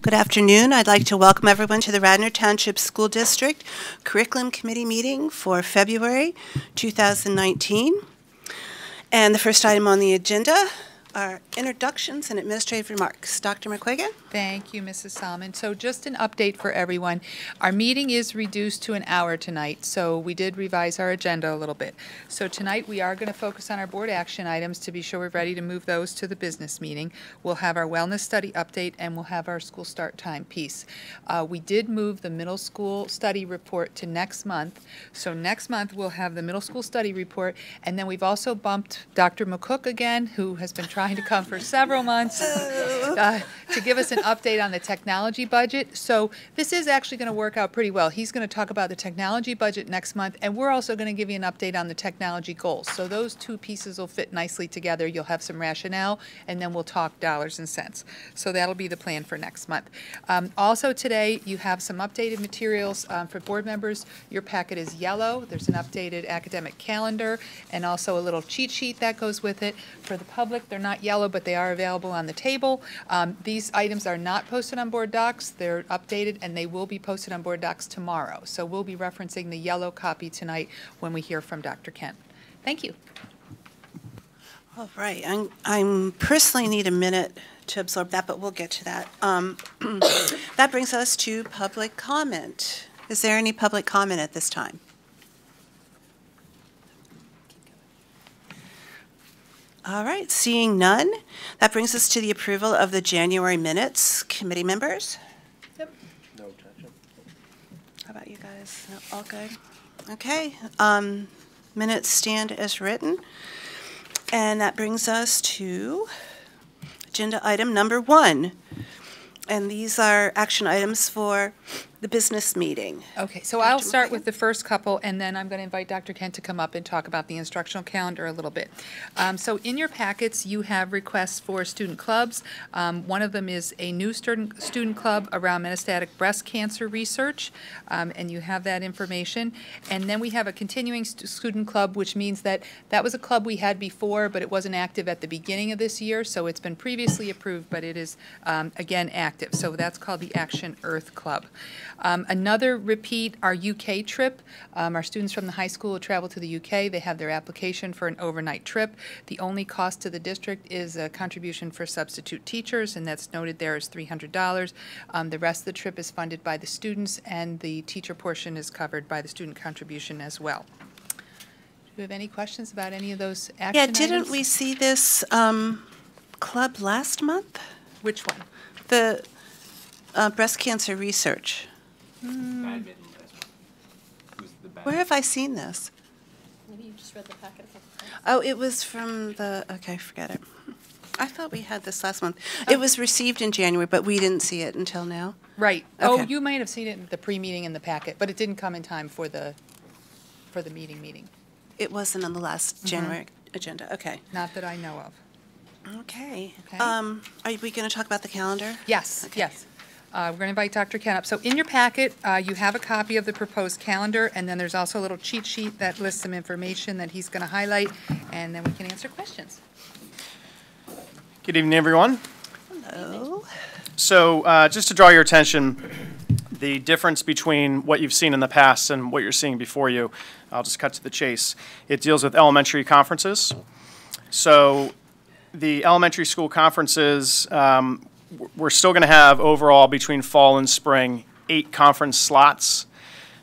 Good afternoon. I'd like to welcome everyone to the Radnor Township School District Curriculum Committee meeting for February 2019. And the first item on the agenda are introductions and administrative remarks. Dr. McQuiggan? Thank you, Mrs. Solomon. So just an update for everyone. Our meeting is reduced to an hour tonight, so we did revise our agenda a little bit. So tonight we are going to focus on our board action items to be sure we're ready to move those to the business meeting. We'll have our wellness study update and we'll have our school start time piece. We did move the middle school study report to next month. So next month we'll have the middle school study report, and then we've also bumped Dr. McCook again, who has been trying to come for several months to give us an update on the technology budget. So this is actually going to work out pretty well. He's going to talk about the technology budget next month, and we're also going to give you an update on the technology goals. So those two pieces will fit nicely together. You'll have some rationale, and then we'll talk dollars and cents. So that'll be the plan for next month. Also today, you have some updated materials for board members. Your packet is yellow. There's an updated academic calendar and also a little cheat sheet that goes with it. For the public, they're not yellow, but they are available on the table. These items are not posted on board docs. They're updated, and they will be posted on board docs tomorrow. So we'll be referencing the yellow copy tonight when we hear from Dr. Kent. Thank you. All right. I personally need a minute to absorb that, but we'll get to that. That brings us to public comment. Is there any public comment at this time? All right, seeing none, that brings us to the approval of the January minutes. Committee members? Yep. No touch. How about you guys? No, all good? Okay, minutes stand as written. And that brings us to agenda item number 1. And these are action items for the business meeting. Okay, so I'll start with the first couple, and then I'm going to invite Dr. Kent to come up and talk about the instructional calendar a little bit. So in your packets, you have requests for student clubs. One of them is a new student club around metastatic breast cancer research, and you have that information. And then we have a continuing student club, which means that that was a club we had before, but it wasn't active at the beginning of this year, so it's been previously approved, but it is, again, active. So that's called the Action Earth Club. Another repeat, our UK trip. Our students from the high school will travel to the UK. They have their application for an overnight trip. The only cost to the district is a contribution for substitute teachers, and that's noted there as $300. The rest of the trip is funded by the students, and the teacher portion is covered by the student contribution as well. Do you have any questions about any of those action items? Yeah, didn't we see this club last month? Which one? The breast cancer research. Badminton. Who's the bad? Where have I seen this? Maybe you just read the packet a couple times. Oh, it was from the, okay, forget it. I thought we had this last month. It was received in January, but we didn't see it until now. Right. Okay. Oh, you might have seen it in the pre-meeting in the packet, but it didn't come in time for the meeting. It wasn't on the last January agenda. Okay. Not that I know of. Okay. Okay. Are we going to talk about the calendar? Yes, Okay. yes. We're going to invite Dr. Kent up. So in your packet, you have a copy of the proposed calendar, and then there's also a little cheat sheet that lists some information that he's going to highlight, and then we can answer questions. Good evening, everyone. Hello. So just to draw your attention, the difference between what you've seen in the past and what you're seeing before you, I'll just cut to the chase. It deals with elementary conferences. So the elementary school conferences, we're still going to have overall between fall and spring 8 conference slots.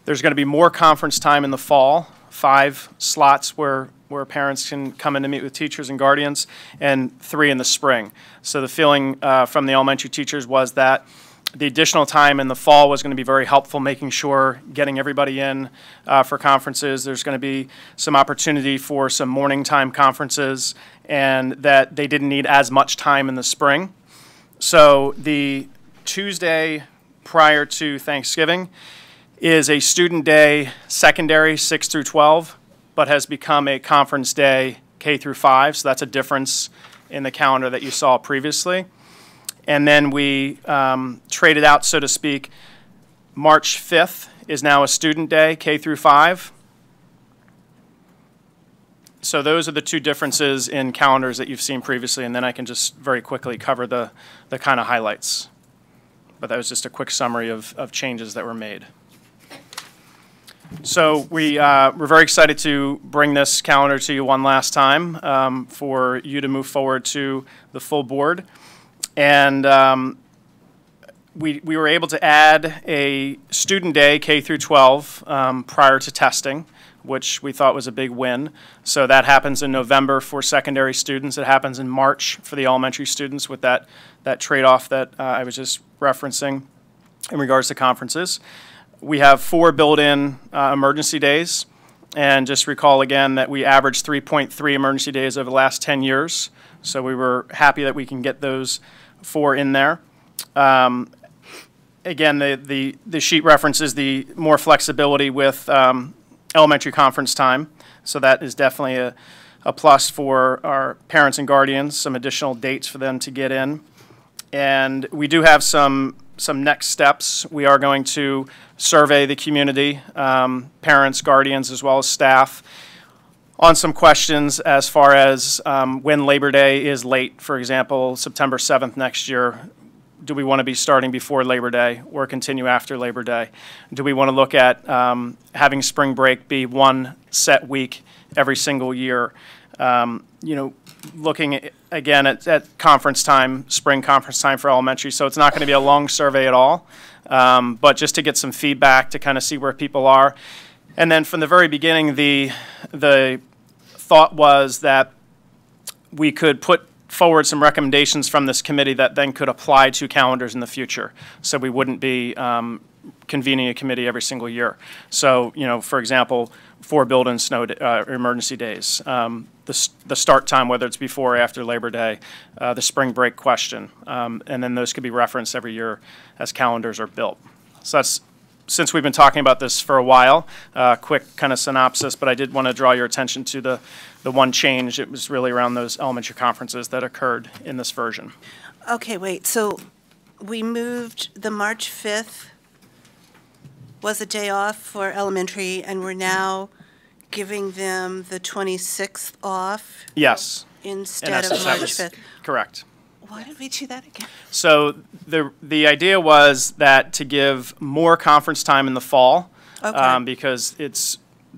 There's going to be more conference time in the fall, 5 slots where parents can come in to meet with teachers and guardians, and 3 in the spring. So the feeling from the elementary teachers was that the additional time in the fall was going to be very helpful, making sure getting everybody in for conferences. There's going to be some opportunity for some morning time conferences, and that they didn't need as much time in the spring. So the Tuesday prior to Thanksgiving is a student day, secondary 6 through 12, but has become a conference day K through 5. So that's a difference in the calendar that you saw previously. And then we traded out, so to speak. March 5th is now a student day, K through 5. So those are the two differences in calendars that you've seen previously, and then I can just very quickly cover the kind of highlights. But that was just a quick summary of changes that were made. So we're very excited to bring this calendar to you one last time for you to move forward to the full board. And we were able to add a student day, K through 12, prior to testing, which we thought was a big win. So that happens in November for secondary students. It happens in March for the elementary students with that trade-off that I was just referencing in regards to conferences. We have 4 built-in emergency days. And just recall again that we averaged 3.3 emergency days over the last 10 years. So we were happy that we can get those 4 in there. Again, the sheet references the more flexibility with elementary conference time. So that is definitely a plus for our parents and guardians, some additional dates for them to get in. And we do have some next steps. We are going to survey the community, parents, guardians, as well as staff, on some questions as far as when Labor Day is late. For example, September 7th next year, do we want to be starting before Labor Day or continue after Labor Day? Do we want to look at having spring break be one set week every single year? Looking again at conference time, spring conference time for elementary. So it's not going to be a long survey at all, but just to get some feedback to kind of see where people are. And then from the very beginning, the thought was that we could put forward some recommendations from this committee that then could apply to calendars in the future. So we wouldn't be convening a committee every single year. So, for example, 4 built-in emergency days, the start time, whether it's before or after Labor Day, the spring break question, and then those could be referenced every year as calendars are built. So that's, since we've been talking about this for a while, quick kind of synopsis, but I did want to draw your attention to the one change. It was really around those elementary conferences that occurred in this version. Okay, wait, so we moved the March 5th was a day off for elementary, and we're now giving them the 26th off Yes. instead of March 5th. Correct. Why did we do that again? So the idea was that to give more conference time in the fall, Okay. because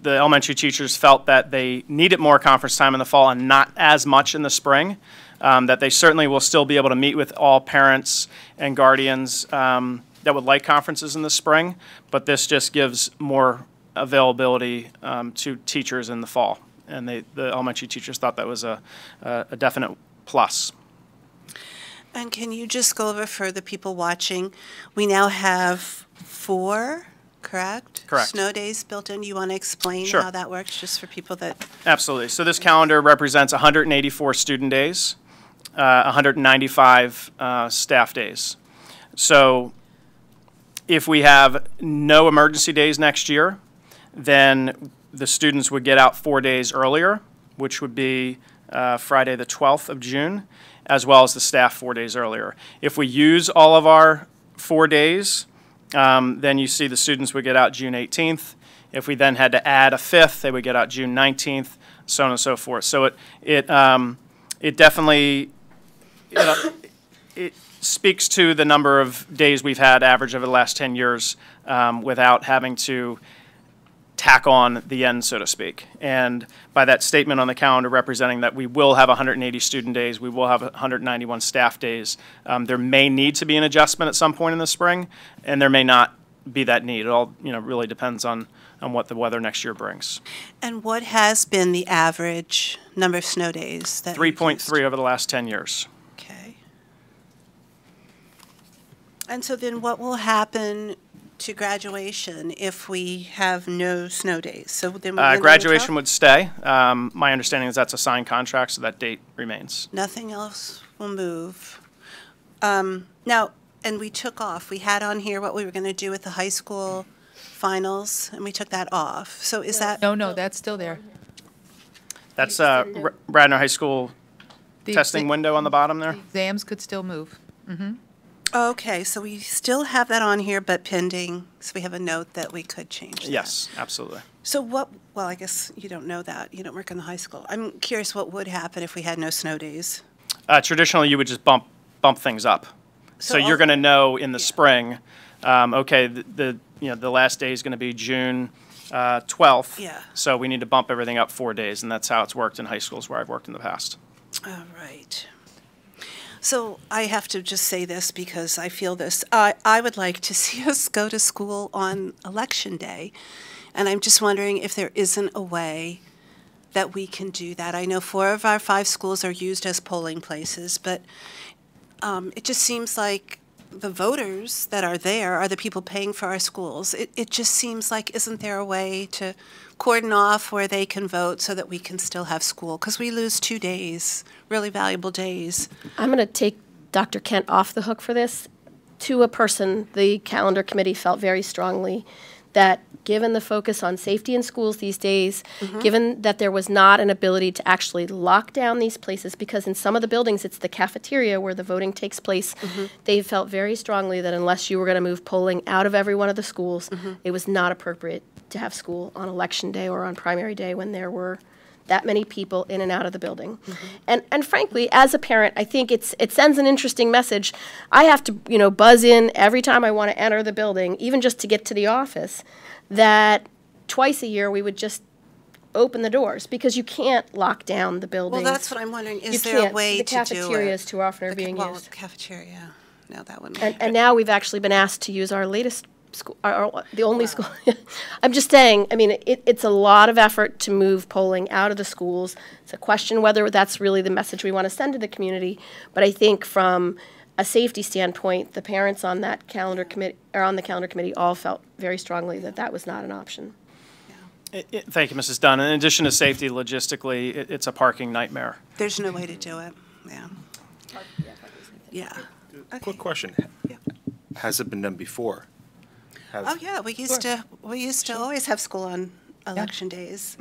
the elementary teachers felt that they needed more conference time in the fall and not as much in the spring, that they certainly will still be able to meet with all parents and guardians that would like conferences in the spring, but this just gives more availability to teachers in the fall. And the elementary teachers thought that was a definite plus. And can you just go over for the people watching? We now have 4, correct? Correct. Snow days built in. You want to explain Sure. how that works, just for people that... Absolutely. So this calendar represents 184 student days, 195 staff days. So if we have no emergency days next year, then the students would get out 4 days earlier, which would be Friday the 12th of June, as well as the staff 4 days earlier. If we use all of our 4 days, then you see the students would get out June 18th. If we then had to add a 5th, they would get out June 19th, so on and so forth. So it definitely it speaks to the number of days we've had average over the last 10 years without having to tack on the end, so to speak. And by that statement on the calendar representing that we will have 180 student days, we will have 191 staff days. There may need to be an adjustment at some point in the spring, and there may not be that need. It all really depends on what the weather next year brings. And what has been the average number of snow days? 3.3 over the last 10 years. Okay. And so then what will happen to graduation if we have no snow days? So then graduation would stay. My understanding is that's a signed contract, so that date remains. Nothing else will move. Now, and we took off. We had on here what we were going to do with the high school finals, and we took that off. So is that... No, that's still there. That's Radnor High School The testing window on the bottom there. Exams could still move. Okay, so we still have that on here, but pending, so we have a note that we could change that. Yes, absolutely. So well, I guess you don't know that. You don't work in the high school. I'm curious what would happen if we had no snow days. Traditionally, you would just bump things up. So you're going to know in the spring, okay, the last day is going to be June 12th. Yeah. So we need to bump everything up 4 days, and that's how it's worked in high schools where I've worked in the past. All right. So I have to just say this because I feel this. I would like to see us go to school on Election Day, and I'm just wondering if there isn't a way that we can do that. I know 4 of our 5 schools are used as polling places, but it just seems like the voters that are there are the people paying for our schools. It just seems like, isn't there a way to cordon off where they can vote so that we can still have school? Because we lose 2 days, really valuable days. I'm going to take Dr. Kent off the hook for this. To a person, the calendar committee felt very strongly that given the focus on safety in schools these days, given that there was not an ability to actually lock down these places, because in some of the buildings it's the cafeteria where the voting takes place, they felt very strongly that unless you were going to move polling out of every one of the schools, it was not appropriate to have school on Election Day or on primary day when there were that many people in and out of the building. And frankly, as a parent, I think it sends an interesting message. I have to, buzz in every time I want to enter the building, even just to get to the office, that twice a year we would just open the doors because you can't lock down the buildings. Well, that's what I'm wondering. Is You there a can't. way The to do it? cafeterias too often are being used. The cafeteria. No, that wouldn't. And now we've actually been asked to use our latest school, the only school. I'm just saying, I mean, it's a lot of effort to move polling out of the schools. It's a question whether that's really the message we want to send to the community. But I think from a safety standpoint, the parents on that calendar committee, or on the calendar committee, all felt very strongly that that was not an option. Thank you, Mrs. Dunn. In addition to safety, logistically, it's a parking nightmare. There's no way to do it. Yeah. Yeah. Okay. Quick question. Yeah. Has it been done before? Oh yeah, we used to always have school on election days.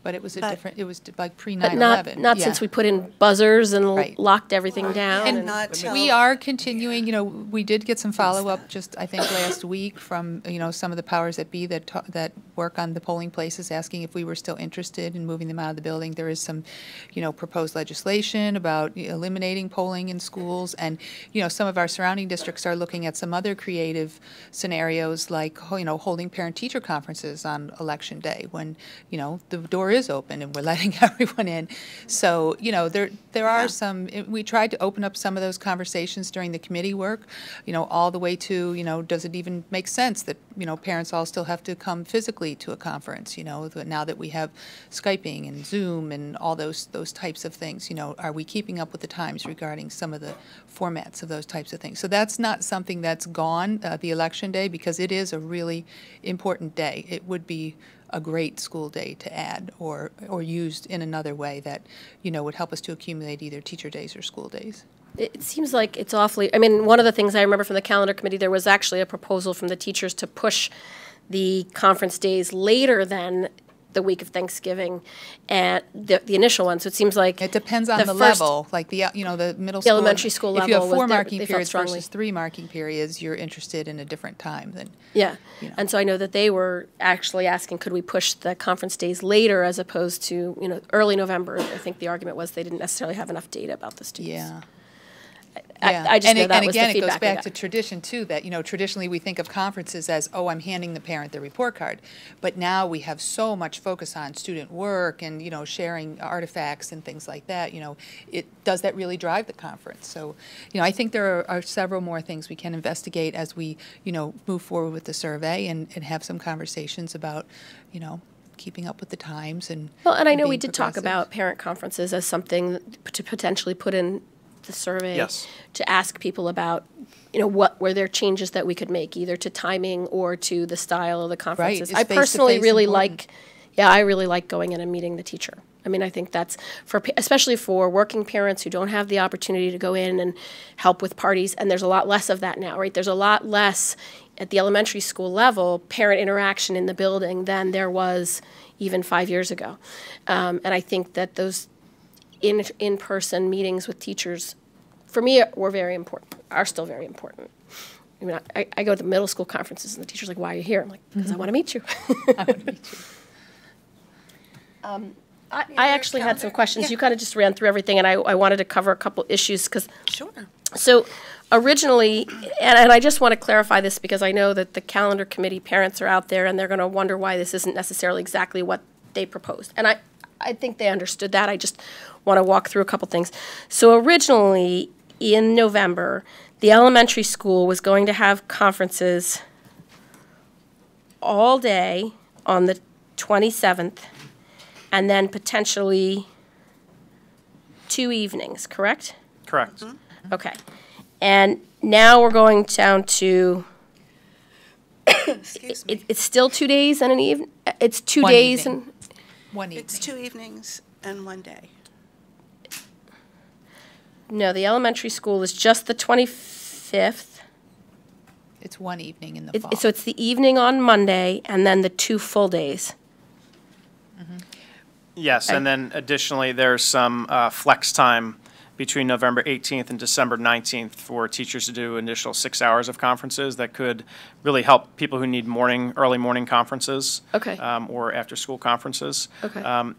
But it was a But- different, it was like But pre-9/11. not since we put in buzzers and Right. locked everything down. And and- not till We are continuing, we did get some follow-up just, I think, last week from, some of the powers that be that work on the polling places, asking if we were still interested in moving them out of the building. There is some, proposed legislation about eliminating polling in schools. And, some of our surrounding districts are looking at some other creative scenarios like, holding parent-teacher conferences on Election Day when, the door is open and we're letting everyone in. So, there are some, we tried to open up some of those conversations during the committee work, all the way to, does it even make sense that, parents all still have to come physically to a conference, now that we have Skyping and Zoom and all those types of things, are we keeping up with the times regarding some of the formats of those types of things? So that's not something that's gone, the Election Day, because it is a really important day. It would be a great school day to add or used in another way that, would help us to accumulate either teacher days or school days. It seems like it's awfully, I mean, one of the things I remember from the calendar committee, there was actually a proposal from the teachers to push the conference days later than the week of Thanksgiving and the initial one. So it seems like It depends on the the first- level, like the middle school. elementary school If you have level was 4 there- marking they felt periods strongly. versus 3 marking periods, you're interested in a different time than. Yeah, you know. and so I know that they were actually asking, could we push the conference days later as opposed to, early November? I think the argument was they didn't necessarily have enough data about the students. Yeah. I just know that was the And again, it feedback goes we back got. to tradition too, that, traditionally we think of conferences as, oh, I'm handing the parent the report card. But now we have so much focus on student work and, sharing artifacts and things like that, does that really drive the conference? So, I think there are several more things we can investigate as we, move forward with the survey and have some conversations about, keeping up with the times and. Well, and I know being we did talk progressive. about parent conferences as something to potentially put in the survey. Yes. To ask people about, what were there changes that we could make, either to timing or to the style of the conferences. Is I personally face-to-face really important? I really like going in and meeting the teacher. I mean, I think that's especially for working parents who don't have the opportunity to go in and help with parties, and there's a lot less of that now, right? There's a lot less at the elementary school level parent interaction in the building than there was even 5 years ago. And I think that those in-person meetings with teachers, for me, are still very important. I mean, I go to the middle school conferences and the teacher's like, why are you here? I'm like, because I want to meet you. I would meet you. I actually had some questions. Yeah. You kind of just ran through everything, and I wanted to cover a couple issues because Sure. So originally, and I just want to clarify this because I know that the calendar committee parents are out there and they're going to wonder why this isn't necessarily exactly what they proposed. And I think they understood that. I just want to walk through a couple things. So originally, in November, the elementary school was going to have conferences all day on the 27th and then potentially 2 evenings, correct? Correct. Okay. And now we're going down to, Excuse me. it's still 2 days and an evening? It's 2 One days evening. and, One evening. It's 2 evenings and 1 day. no, the elementary school is just the 25th. It's one evening in the fall. So it's the evening on Monday and then the 2 full days. Yes, Okay. and then additionally, there's some flex time between November 18th and December 19th for teachers to do an additional 6 hours of conferences that could really help people who need early morning conferences. Okay. Or after-school conferences. Okay.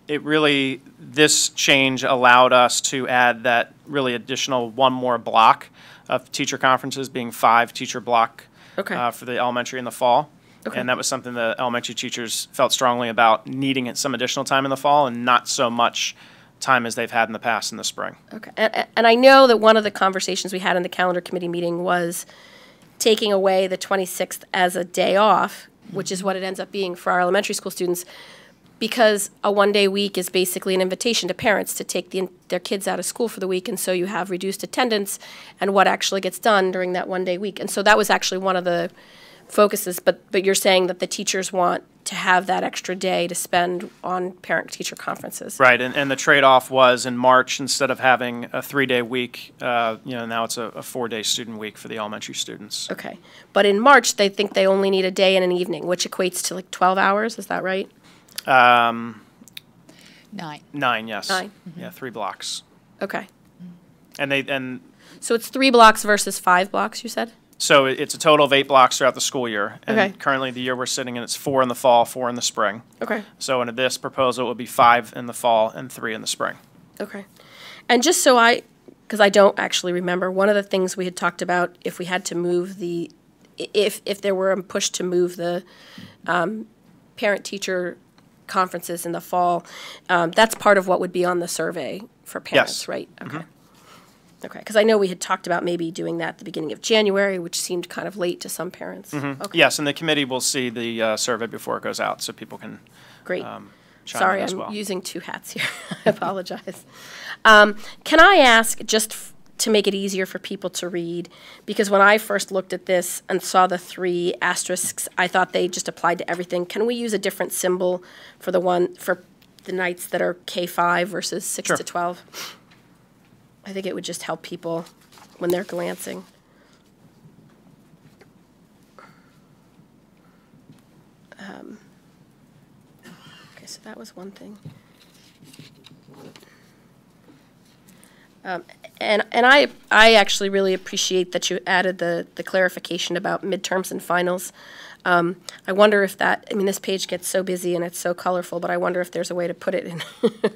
This change allowed us to add that really additional one more block of teacher conferences, being 5 teacher block Okay. for the elementary in the fall. Okay. And that was something the elementary teachers felt strongly about, needing some additional time in the fall and not so much time as they've had in the past in the spring. Okay. And I know that one of the conversations we had in the calendar committee meeting was taking away the 26th as a day off, which is what it ends up being for our elementary school students, because a one-day week is basically an invitation to parents to take their kids out of school for the week, and so you have reduced attendance and what actually gets done during that one-day week. And so that was actually one of the focuses, but you're saying that the teachers want to have that extra day to spend on parent-teacher conferences. Right, and the trade-off was in March, instead of having a 3-day week, now it's a 4-day student week for the elementary students. Okay. But in March, they think they only need a day and an evening, which equates to like 12 hours, is that right? 9. 9, yes. 9. Yeah, 3 blocks. Okay. And So it's 3 blocks versus 5 blocks, you said? so it's a total of 8 blocks throughout the school year. And Okay. currently, the year we're sitting in, it's 4 in the fall, 4 in the spring. Okay. So in this proposal, it would be 5 in the fall and 3 in the spring. Okay. And just so because I don't actually remember, one of the things we had talked about, if we had to move if there were a push to move the parent-teacher conferences in the fall, that's part of what would be on the survey for parents, Yes. right? Okay. Okay, because I know we had talked about maybe doing that at the beginning of January, which seemed kind of late to some parents. Okay, Yes, and the committee will see the survey before it goes out, so people can great. chime Sorry, in as I'm well. using 2 hats here. I apologize. Can I ask, just to make it easier for people to read, because when I first looked at this and saw the 3 asterisks, I thought they just applied to everything. Can we use a different symbol for the nights that are K-5 versus 6 Sure. to 12? I think it would just help people when they're glancing. Okay, so that was one thing. And I actually really appreciate that you added the clarification about midterms and finals. I wonder if this page gets so busy and it's so colorful, but I wonder if there's a way to put it in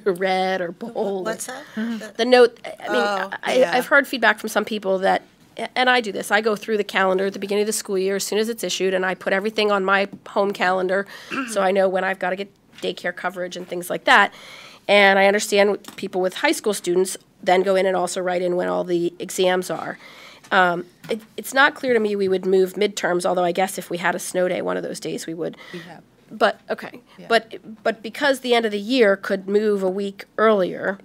red or bold. What's that? The note, Oh, yeah. I've heard feedback from some people that, and I do this, I go through the calendar at the beginning of the school year as soon as it's issued, and I put everything on my home calendar so I know when I've got to get daycare coverage and things like that. And I understand people with high school students then go in and also write in when all the exams are. It's not clear to me we would move midterms, although I guess if we had a snow day one of those days, we would. We have. But, okay. Yeah. But because the end of the year could move a week earlier,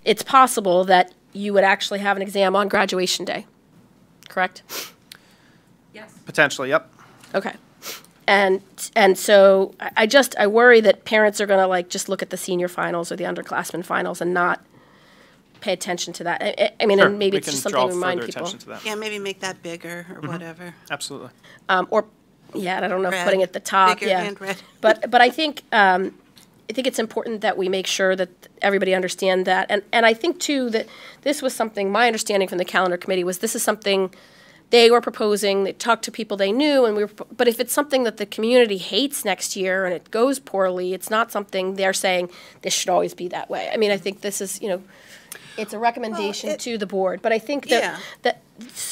it's possible that you would actually have an exam on graduation day, correct? Potentially, yep. Okay. And so I worry that parents are gonna just look at the senior finals or the underclassmen finals and not pay attention to that. I mean, Sure, and maybe we it's can just draw something to remind further people. attention to that. Yeah, maybe make that bigger or whatever. Absolutely. Or, yeah, I don't know if Red. putting it at the top, Bigger yeah. and red. But I think it's important that we make sure that everybody understand that. And I think, too, that this was something, my understanding from the calendar committee was this is something they were proposing, they talked to people they knew, but if it's something that the community hates next year and it goes poorly, it's not something they're saying this should always be that way. I mean, I think this is, It's a recommendation Well, to the board, but I think Yeah. that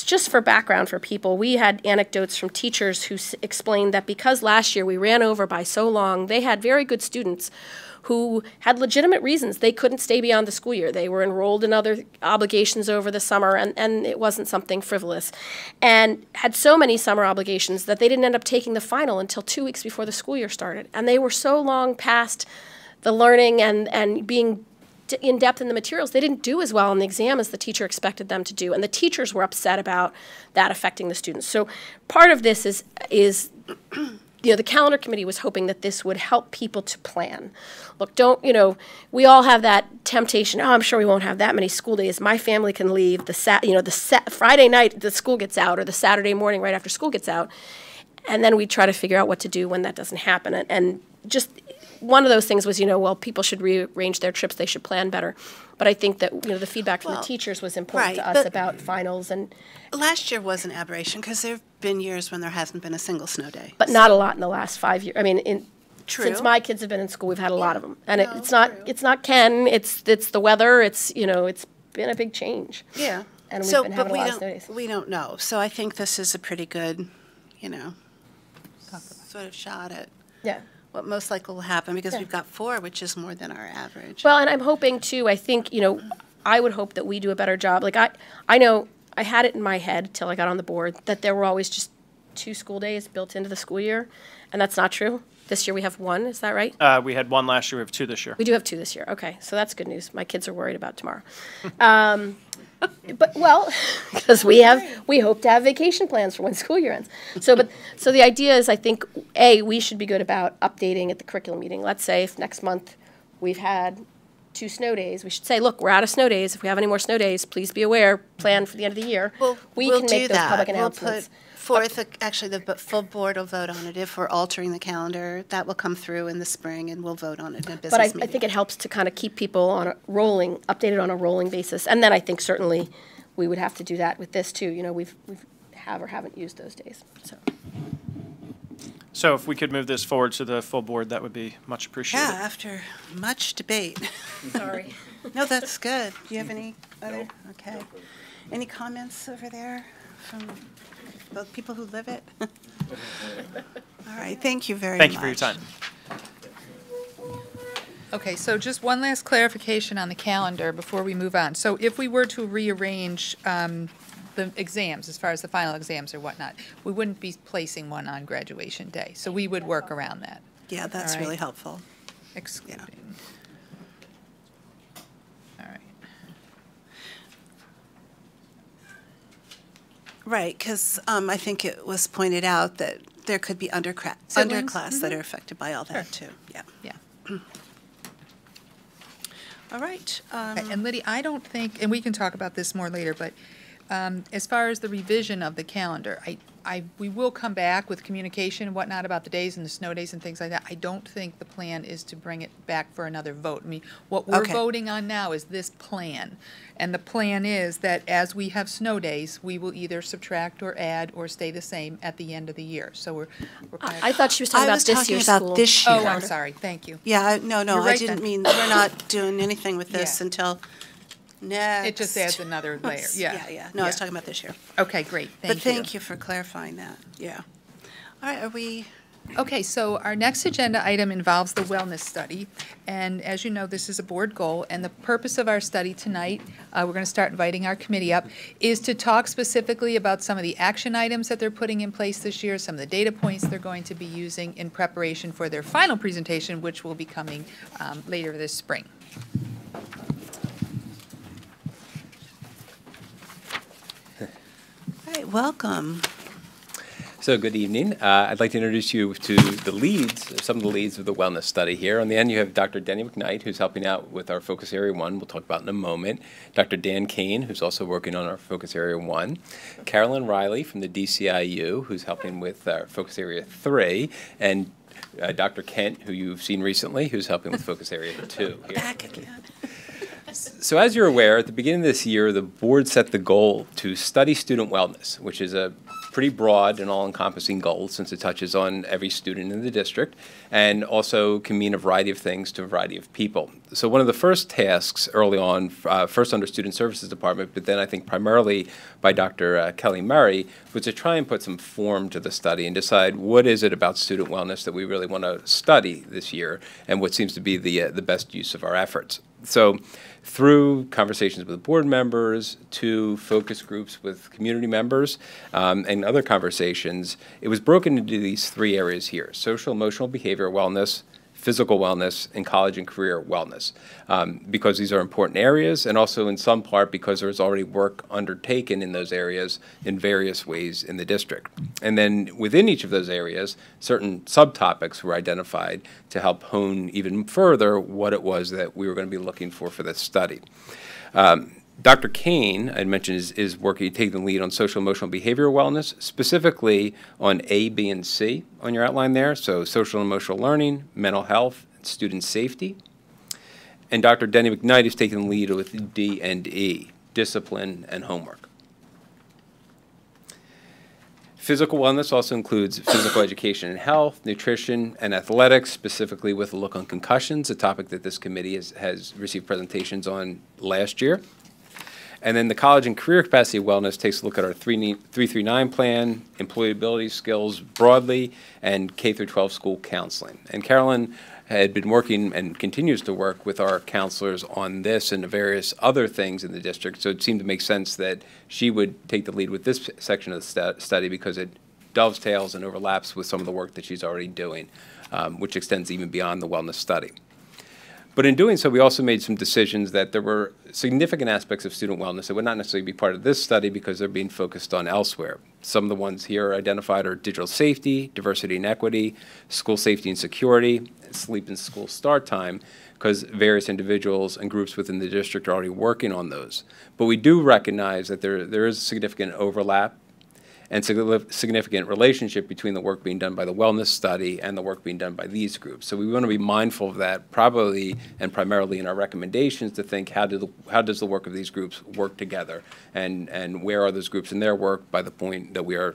just for background for people, we had anecdotes from teachers who explained that because last year we ran over by so long, they had very good students who had legitimate reasons they couldn't stay beyond the school year. They were enrolled in other obligations over the summer, and it wasn't something frivolous, and had so many summer obligations that they didn't end up taking the final until 2 weeks before the school year started. And they were so long past the learning and being in depth in the materials, they didn't do as well on the exam as the teacher expected them to do, and the teachers were upset about that affecting the students. So part of this is the calendar committee was hoping that this would help people to plan. Look, we all have that temptation, I'm sure we won't have that many school days. My family can leave the Friday night the school gets out, or the Saturday morning right after school gets out, and then we try to figure out what to do when that doesn't happen. And just one of those things was, people should rearrange their trips, they should plan better. But I think that, the feedback from the teachers was important to us about finals. And Last year was an aberration because there have been years when there hasn't been a single snow day. but not a lot in the last 5 years. I mean, True. since my kids have been in school, we've had a lot of them. And No, it's not true. it's not Ken, it's the weather, it's been a big change. Yeah. And we've been having a lot of snow days. We don't know. So I think this is a pretty good, sort of shot at Yeah. what most likely will happen, because we've got 4, which is more than our average. Well, and I'm hoping too, I think, I would hope that we do a better job. Like I know I had it in my head till I got on the board that there were always just 2 school days built into the school year, and that's not true. This year we have 1, is that right? We had 1 last year, we have 2 this year. We do have 2 this year. Okay, so that's good news. My kids are worried about tomorrow. Because we hope to have vacation plans for when school year ends. So the idea is, I think, we should be good about updating at the curriculum meeting. Let's say if next month we've had 2 snow days, we should say, look, we're out of snow days. If we have any more snow days, please be aware, plan for the end of the year. We can do make those that. public announcements. We'll put forth, actually, the full board will vote on it. If we're altering the calendar, that will come through in the spring, and we'll vote on it in a business But I meeting. think it helps to kind of keep people updated on a rolling basis. And then I think certainly we would have to do that with this too. We've have or haven't used those days. So if we could move this forward to the full board, that would be much appreciated. Yeah, after much debate. Sorry. No, that's good. Do you have any other? Okay. Any comments over there from both people who live it? All right, thank you very much. Thank you for your time. Okay, so just one last clarification on the calendar before we move on. So if we were to rearrange the exams, as far as the final exams or whatnot, we wouldn't be placing one on graduation day. So we would work around that, Yeah, that's All right. really helpful. excluding. All right. Right, because I think it was pointed out that there could be Siblings? underclass that are affected by all that, too. Yeah. Yeah. All right. And Liddy, I don't think, and we can talk about this more later, but as far as the revision of the calendar, we will come back with communication and whatnot about the days and the snow days and things like that. I don't think the plan is to bring it back for another vote. I mean, what we're Okay. voting on now is this plan. And the plan is that as we have snow days, we will either subtract or add or stay the same at the end of the year. So we're kind of. I thought she was talking I about was this talking year's about school. this year. Oh, I'm sorry. Thank you. Yeah, no, You're I right didn't then. mean, we're not doing anything with this Yeah. until next. It just adds another layer. Yeah. Yeah. No, I was talking about this year. Okay, great. Thank you. But thank you for clarifying that. Yeah. All right, are we, Okay, so our next agenda item involves the wellness study. And as you know, this is a board goal, and the purpose of our study tonight, we're going to start inviting our committee up, is to talk specifically about some of the action items that they're putting in place this year, some of the data points they're going to be using in preparation for their final presentation, which will be coming later this spring. all right, welcome. So good evening. I'd like to introduce you to the leads, some of the leads of the wellness study here. On the end, you have Dr. Denny McKnight, who's helping out with our Focus Area 1, we'll talk about in a moment. Dr. Dan Kane, who's also working on our Focus Area 1. Carolyn Riley from the DCIU, who's helping with our Focus Area 3. And Dr. Kent, who you've seen recently, who's helping with Focus Area 2. Here. Back again. So as you're aware, at the beginning of this year, the board set the goal to study student wellness, which is a pretty broad and all-encompassing goal since it touches on every student in the district and also can mean a variety of things to a variety of people. So one of the first tasks early on, first under Student Services Department, but then I think primarily by Dr. Kelly Murray, was to try and put some form to the study and decide what is it about student wellness that we really want to study this year and what seems to be the best use of our efforts. So through conversations with board members, to focus groups with community members, and other conversations, it was broken into these three areas here: social, emotional, behavioral wellness, physical wellness, and college and career wellness, because these are important areas, and also in some part because there's already work undertaken in those areas in various ways in the district. And then within each of those areas, certain subtopics were identified to help hone even further what it was that we were going to be looking for this study. Dr. Kane, I mentioned, is working, taking the lead on social, emotional, behavioral wellness, specifically on A, B, and C on your outline there. So social and emotional learning, mental health, student safety. And Dr. Denny McKnight is taking the lead with D and E, discipline and homework. Physical wellness also includes physical education and health, nutrition, and athletics, specifically with a look on concussions, a topic that this committee has received presentations on last year. And then the college and career capacity wellness takes a look at our 339 plan, employability skills broadly, and K-12 school counseling. And Carolyn had been working and continues to work with our counselors on this and the various other things in the district, so it seemed to make sense that she would take the lead with this section of the study because it dovetails and overlaps with some of the work that she's already doing, which extends even beyond the wellness study. But in doing so, we also made some decisions that there were significant aspects of student wellness that would not necessarily be part of this study because they're being focused on elsewhere. Some of the ones here identified are digital safety, diversity and equity, school safety and security, sleep and school start time, because various individuals and groups within the district are already working on those. But we do recognize that there is significant overlap and significant relationship between the work being done by the wellness study and the work being done by these groups. So we want to be mindful of that, probably and primarily in our recommendations, to think how does the work of these groups work together, and where are those groups in their work by the point that we are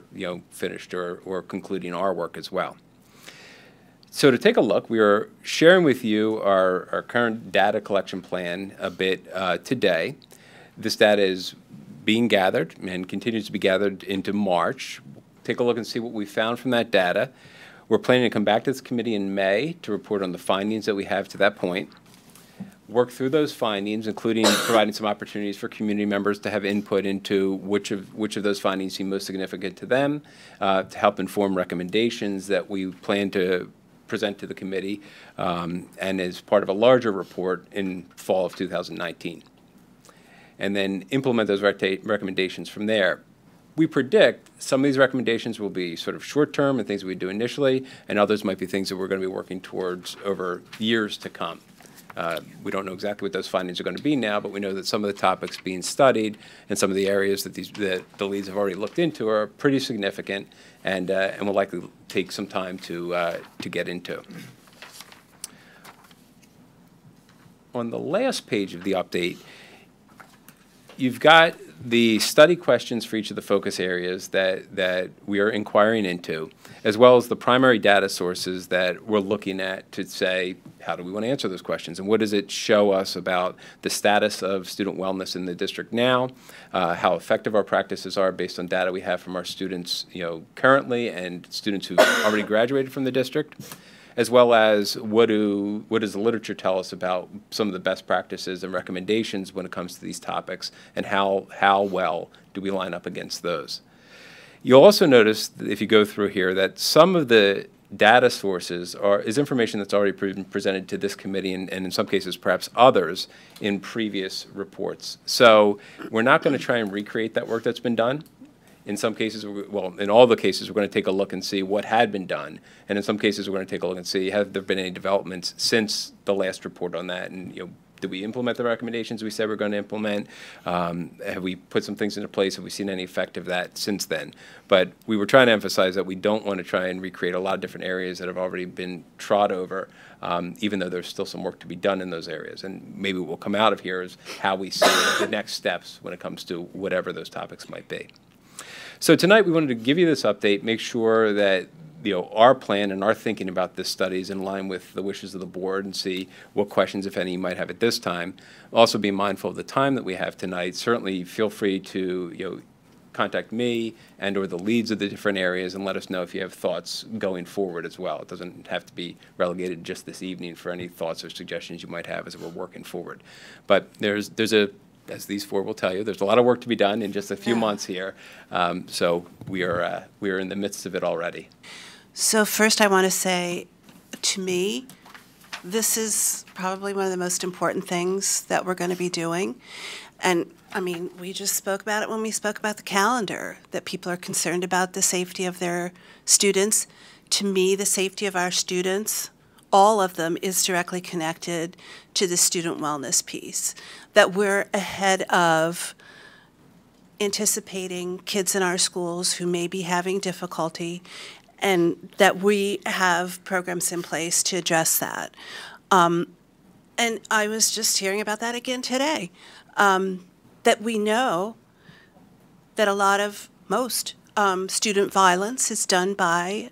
finished or concluding our work as well. So to take a look, we are sharing with you our current data collection plan a bit today. This data is being gathered and continues to be gathered into March. Take a look and see what we found from that data. We're planning to come back to this committee in May to report on the findings that we have to that point, work through those findings, including providing some opportunities for community members to have input into which of those findings seem most significant to them, to help inform recommendations that we plan to present to the committee and as part of a larger report in fall of 2019. And then implement those recommendations from there. We predict some of these recommendations will be sort of short-term and things we do initially, and others might be things that we're going to be working towards over years to come. We don't know exactly what those findings are going to be now, but we know that some of the topics being studied and some of the areas that the leads have already looked into are pretty significant and will likely take some time to get into. On the last page of the update, you've got the study questions for each of the focus areas that we are inquiring into, as well as the primary data sources that we're looking at to say, how do we want to answer those questions? And what does it show us about the status of student wellness in the district now, how effective our practices are based on data we have from our students currently and students who've already graduated from the district, as well as what does the literature tell us about some of the best practices and recommendations when it comes to these topics, and how well do we line up against those. You'll also notice, if you go through here, that some of the data sources is information that's already been presented to this committee and in some cases perhaps others in previous reports. So we're not going to try and recreate that work that's been done. In some cases, well, in all the cases, we're going to take a look and see what had been done. And in some cases, we're going to take a look and see, have there been any developments since the last report on that, and Did we implement the recommendations we said we're going to implement? Have we put some things into place? Have we seen any effect of that since then? But we were trying to emphasize that we don't want to try and recreate a lot of different areas that have already been trod over, even though there's still some work to be done in those areas. And maybe what will come out of here is how we see the next steps when it comes to whatever those topics might be. So tonight we wanted to give you this update, make sure that our plan and our thinking about this study is in line with the wishes of the board, and see what questions, if any, you might have at this time. Also be mindful of the time that we have tonight. Certainly feel free to contact me and or the leads of the different areas and let us know if you have thoughts going forward as well. It doesn't have to be relegated just this evening for any thoughts or suggestions you might have as we're working forward. But there's as these four will tell you, there's a lot of work to be done in just a few months here. So we are in the midst of it already. So first I want to say, to me, this is probably one of the most important things that we're going to be doing. And I mean, we just spoke about it when we spoke about the calendar, that people are concerned about the safety of their students. To me, the safety of our students, all of them, is directly connected to the student wellness piece, that we're ahead of anticipating kids in our schools who may be having difficulty, and that we have programs in place to address that. And I was just hearing about that again today, that we know that most student violence is done by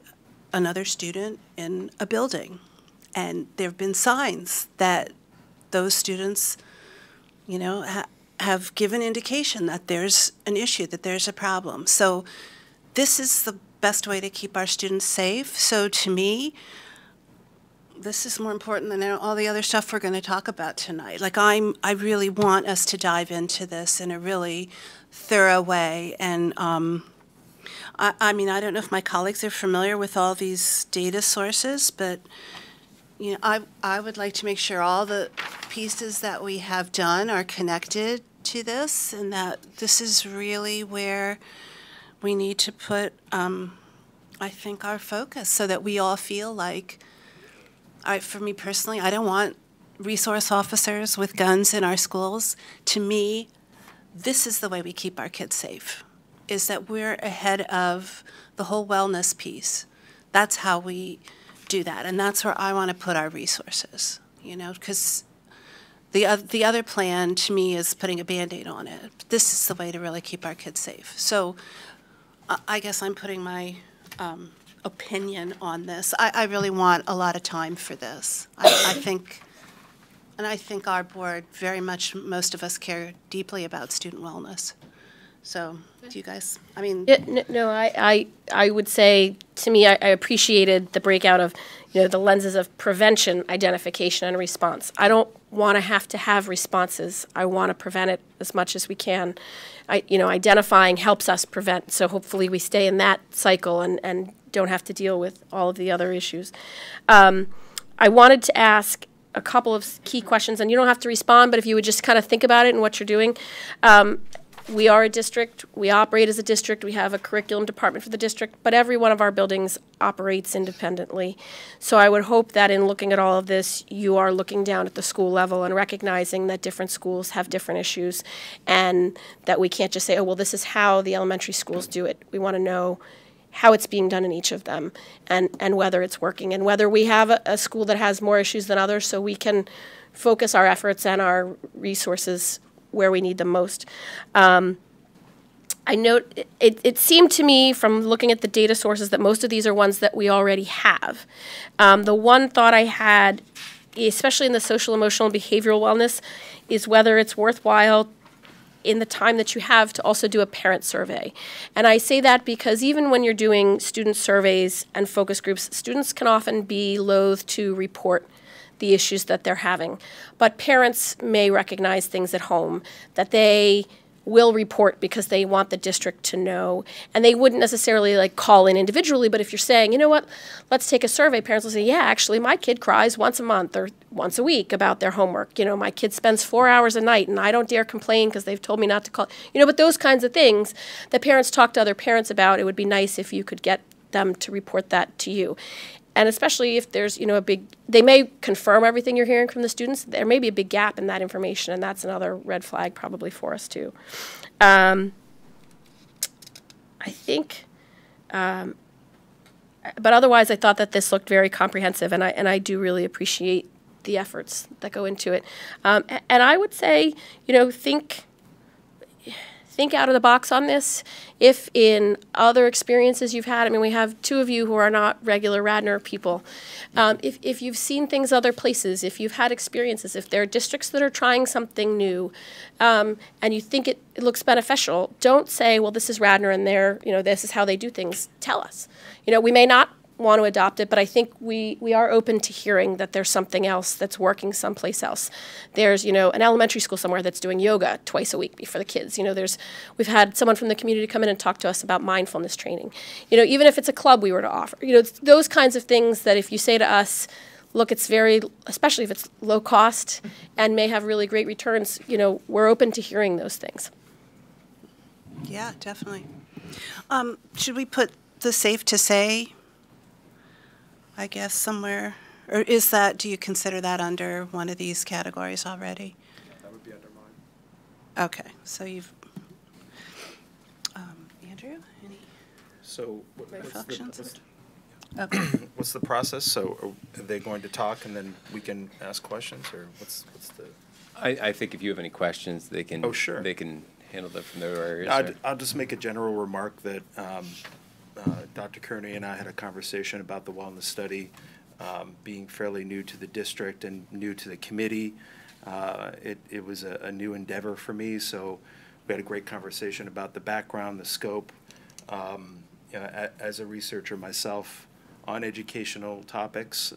another student in a building. And there have been signs that those students, have given indication that there's an issue, that there's a problem. So this is the best way to keep our students safe. So to me, this is more important than all the other stuff we're going to talk about tonight. Like, I really want us to dive into this in a really thorough way. And I mean, I don't know if my colleagues are familiar with all these data sources, but I would like to make sure all the pieces that we have done are connected to this, and that this is really where we need to put, I think, our focus, so that we all feel like, for me personally, I don't want resource officers with guns in our schools. To me, this is the way we keep our kids safe, is that we're ahead of the whole wellness piece. That's how we do that, and that's where I want to put our resources, because the other plan, to me, is putting a Band-Aid on it. This is the way to really keep our kids safe. So I guess I'm putting my opinion on this. I really want a lot of time for this. I think our board very much, most of us care deeply about student wellness. So, do you guys, I mean... No, I would say, to me, I appreciated the breakout of, the lenses of prevention, identification, and response. I don't want to have responses. I want to prevent it as much as we can. Identifying helps us prevent, so hopefully we stay in that cycle and don't have to deal with all of the other issues. I wanted to ask a couple of key questions, and you don't have to respond, but if you would just kind of think about it and what you're doing. We are a district. We operate as a district. We have a curriculum department for the district, but every one of our buildings operates independently. So I would hope that in looking at all of this, you are looking down at the school level and recognizing that different schools have different issues, and that we can't just say, oh, well, this is how the elementary schools do it. We want to know how it's being done in each of them, and whether it's working, and whether we have a school that has more issues than others, so we can focus our efforts and our resources where we need them most. I note it seemed to me from looking at the data sources that most of these are ones that we already have. The one thought I had, especially in the social, emotional, and behavioral wellness, is whether it's worthwhile in the time that you have to also do a parent survey. And I say that because even when you're doing student surveys and focus groups, students can often be loath to report the issues that they're having. But parents may recognize things at home that they will report because they want the district to know. And they wouldn't necessarily call in individually, but if you're saying, you know what, let's take a survey, parents will say, yeah, actually my kid cries once a month or once a week about their homework. My kid spends 4 hours a night and I don't dare complain because they've told me not to call. But those kinds of things that parents talk to other parents about, it would be nice if you could get them to report that to you. And especially if there's, a big, they may confirm everything you're hearing from the students. There may be a big gap in that information, and that's another red flag probably for us too. I think, but otherwise I thought that this looked very comprehensive, and I do really appreciate the efforts that go into it. And I would say, think out of the box on this. If in other experiences you've had, we have two of you who are not regular Radnor people. If you've seen things other places, if you've had experiences, if there are districts that are trying something new, and you think it looks beneficial, don't say, well, this is Radnor and this is how they do things. Tell us. We may not want to adopt it, but I think we are open to hearing that there's something else that's working someplace else. There's, an elementary school somewhere that's doing yoga twice a week for the kids. We've had someone from the community come in and talk to us about mindfulness training. Even if it's a club we were to offer, those kinds of things that if you say to us, look, it's especially if it's low cost and may have really great returns, we're open to hearing those things. Yeah, definitely. Should we put the safe to say, I guess, somewhere? Or do you consider that under one of these categories already? Yeah, that would be under mine. Okay, so you've, Andrew, any So reflections? what's the process? So are they going to talk and then we can ask questions, or what's the? I think if you have any questions, they can. Oh, sure. They can handle them from their areas. I'll just make a general remark that Dr. Kearney and I had a conversation about the wellness study being fairly new to the district and new to the committee. It was a new endeavor for me, so we had a great conversation about the background, the scope. As a researcher myself on educational topics,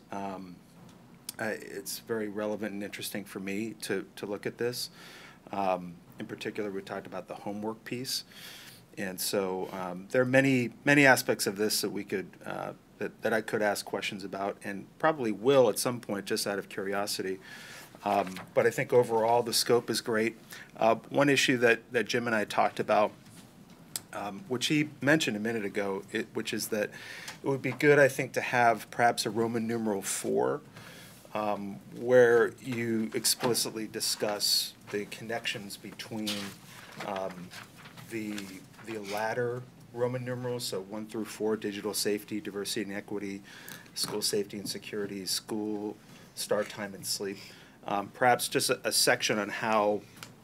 it's very relevant and interesting for me to look at this. In particular, we talked about the homework piece. And so there are many aspects of this that we could that I could ask questions about, and probably will at some point, just out of curiosity. But I think overall the scope is great. One issue that Jim and I talked about, which he mentioned a minute ago, which is that it would be good, I think, to have perhaps a Roman numeral 4, where you explicitly discuss the connections between the latter Roman numerals, so 1 through 4, digital safety, diversity and equity, school safety and security, school start time and sleep. Perhaps just a section on how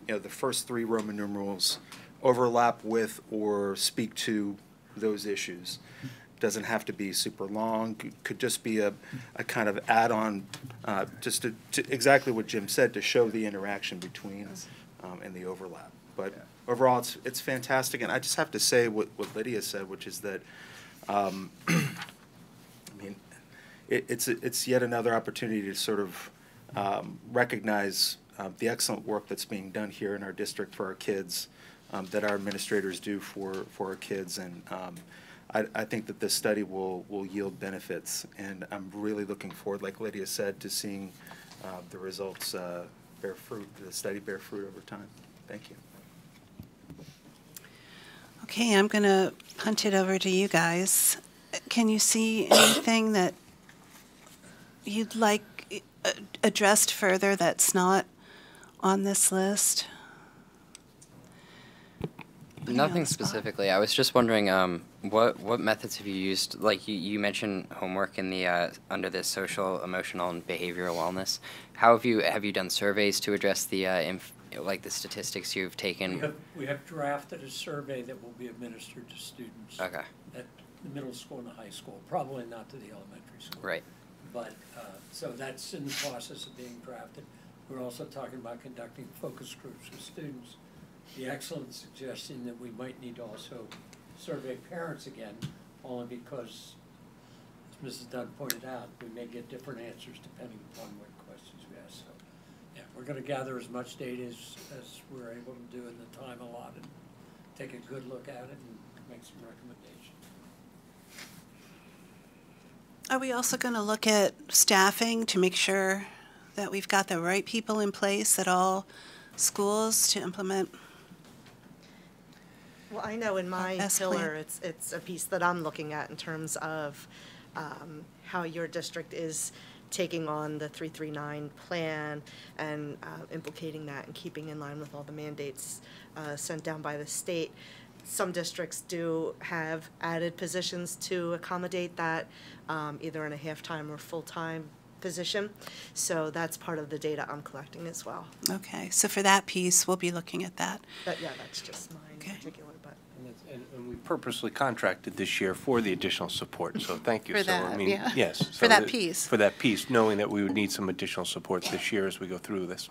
the first 3 Roman numerals overlap with or speak to those issues. Doesn't have to be super long. Could just be a kind of add-on, just to exactly what Jim said, to show the interaction between and the overlap. But overall, it's fantastic, and I just have to say what Lydia said, which is that, it's yet another opportunity to sort of recognize the excellent work that's being done here in our district for our kids, that our administrators do for our kids, and I think that this study will yield benefits, and I'm really looking forward, like Lydia said, to seeing the results bear fruit, the study bear fruit over time. Thank you. Okay, I'm going to punt it over to you guys. Can you see anything that you'd like addressed further that's not on this list? Nothing specifically. I was just wondering, what methods have you used? Like you mentioned homework in the under this social, emotional, and behavioral wellness. How have you done surveys to address the like the statistics you've taken? We have drafted a survey that will be administered to students. Okay. At the middle school and the high school, probably not to the elementary school. Right. But so that's in the process of being drafted. We're also talking about conducting focus groups with students. The excellent suggestion that we might need to also survey parents again, only because, as Mrs. Dunn pointed out, we may get different answers depending upon what questions we ask. So, yeah, we're going to gather as much data as we're able to do in the time allotted, take a good look at it, and make some recommendations. Are we also going to look at staffing to make sure that we've got the right people in place at all schools to implement? Well, I know in my best pillar, plan. it's a piece that I'm looking at in terms of how your district is taking on the 339 plan and implicating that and keeping in line with all the mandates sent down by the state. Some districts do have added positions to accommodate that, either in a half-time or full-time position. So that's part of the data I'm collecting as well. Okay, so for that piece, we'll be looking at that. But yeah, that's just mine in Okay. particular. But And we purposely contracted this year for the additional support, so thank you. For So, I that, mean, yeah. yes. For so that piece. For that piece, knowing that we would need some additional support this year as we go through this.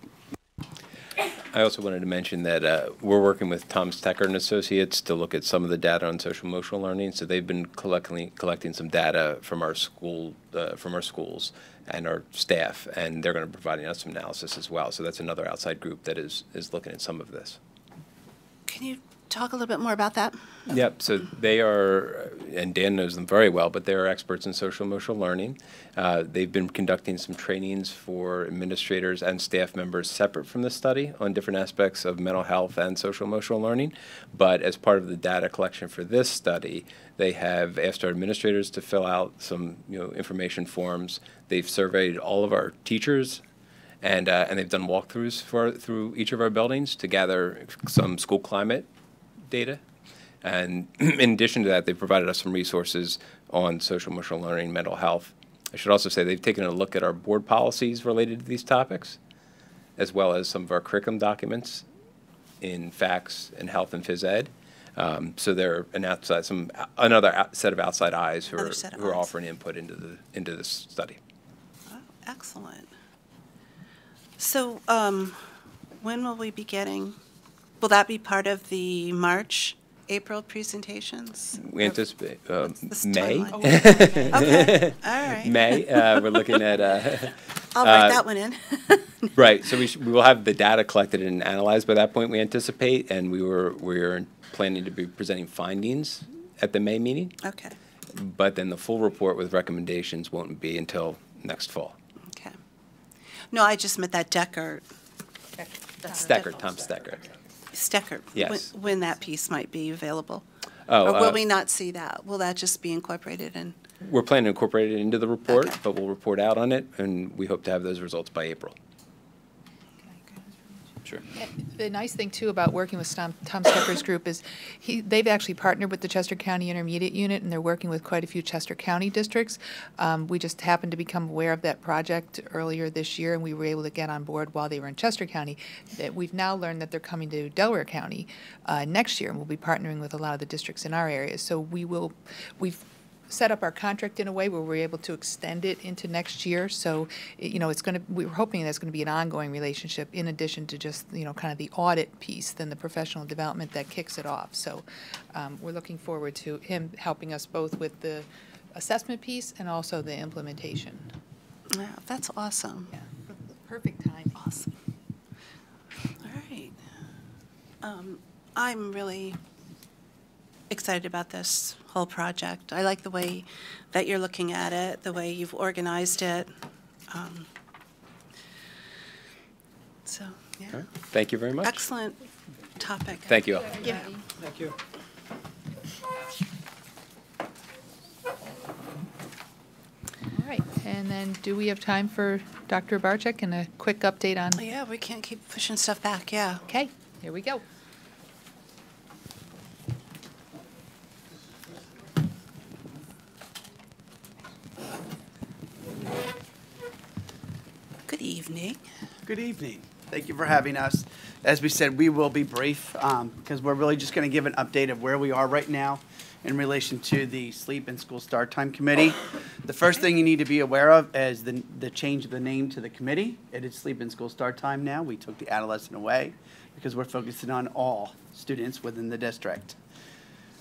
I also wanted to mention that we're working with Tom Stecker and Associates to look at some of the data on social emotional learning. So they've been collecting some data from our schools and our staff, and they're going to be providing us some analysis as well. So that's another outside group that is looking at some of this. Can you talk a little bit more about that? Yep, so they are, and Dan knows them very well, but they are experts in social emotional learning. They've been conducting some trainings for administrators and staff members separate from the study on different aspects of mental health and social emotional learning. But as part of the data collection for this study, they have asked our administrators to fill out some information forms. They've surveyed all of our teachers, and they've done walkthroughs through each of our buildings to gather some school climate data. And in addition to that, they've provided us some resources on social emotional learning, mental health. I should also say they've taken a look at our board policies related to these topics, as well as some of our curriculum documents in FACS and health and phys ed. So they're another set of outside eyes who are offering input into this study. Oh, excellent. So when will we be getting? Will that be part of the March, April presentations? We anticipate What's the May. timeline? Okay, all right. May. We're looking at. I'll write that one in. Right. So we will have the data collected and analyzed by that point, we anticipate, and we're planning to be presenting findings at the May meeting. Okay. But then the full report with recommendations won't be until next fall. Okay. No, I just meant that Decker. Tom Stecker. Stecker. Yes. When that piece might be available. Oh, Or will we not see that? Will that just be incorporated in? We're planning to incorporate it into the report, Okay. but we'll report out on it, and we hope to have those results by April. Sure. The nice thing, too, about working with Tom Stecker's group is they've actually partnered with the Chester County Intermediate Unit, and they're working with quite a few Chester County districts. We just happened to become aware of that project earlier this year, and we were able to get on board while they were in Chester County. We've now learned that they're coming to Delaware County next year, and we'll be partnering with a lot of the districts in our area. So we've set up our contract in a way where we're able to extend it into next year. So, we're hoping that's going to be an ongoing relationship in addition to just, kind of the audit piece, then the professional development that kicks it off. So we're looking forward to him helping us both with the assessment piece and also the implementation. Wow, that's awesome. Yeah, perfect timing. Awesome. All right. I'm really excited about this whole project. I like the way that you're looking at it, the way you've organized it. So, yeah. All right. Thank you very much. Excellent topic. Thank you all. Yeah. Thank you. All right, and then do we have time for Dr. Barczyk and a quick update on? Yeah, we can't keep pushing stuff back, yeah. Okay, here we go. Good evening. Good evening. Thank you for having us. As we said, we will be brief because we're really just going to give an update of where we are right now in relation to the Sleep and School Start Time Committee. The first thing you need to be aware of is the change of the name to the committee. It is Sleep and School Start Time now. We took the adolescent away because we're focusing on all students within the district.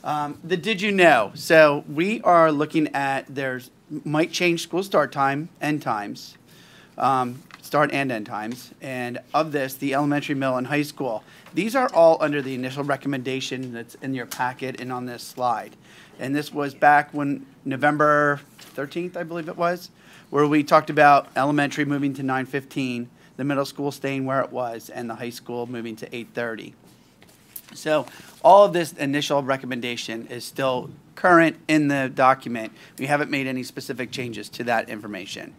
The did you know? So we are looking at might change school start time, end times. Start and end times, and of this, the elementary, middle, and high school. These are all under the initial recommendation that's in your packet and on this slide. And this was back when November 13th, I believe it was, where we talked about elementary moving to 9:15, the middle school staying where it was, and the high school moving to 8:30. So all of this initial recommendation is still current in the document. We haven't made any specific changes to that information.